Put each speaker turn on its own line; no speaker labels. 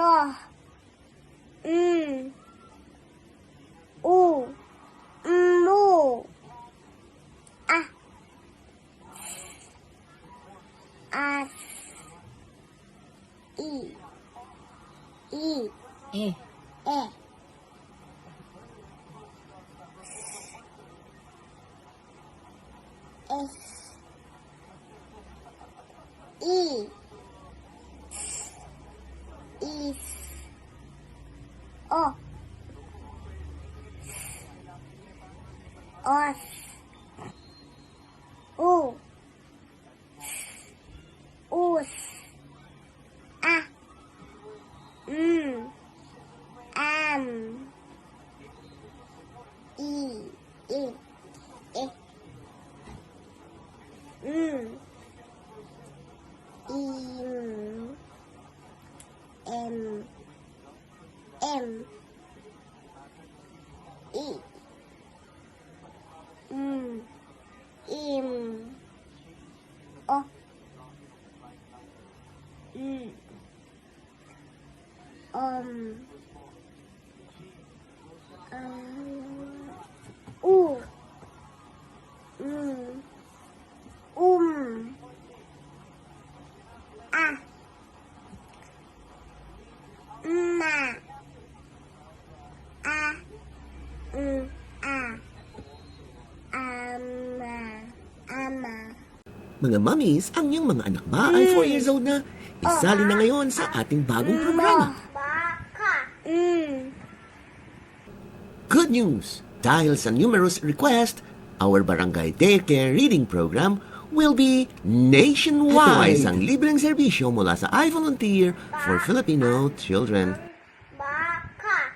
O, U, Mu, A, As, I,
E.
E, S, I, Is, O, Os, U, Us, A, Am, I, E, Im, M, I, Im, O, U, A, Ma, A, Ama.
Mga mommies, ang iyong mga anak ba ay 4 years old na? Isali na ngayon sa ating bagong programa.
Baka.
Good news! Dahil sa numerous request, our Barangay Daycare Reading Program will be nationwide. Ito ay isang libreng serbisyo mula sa iVolunteer for Filipino Children.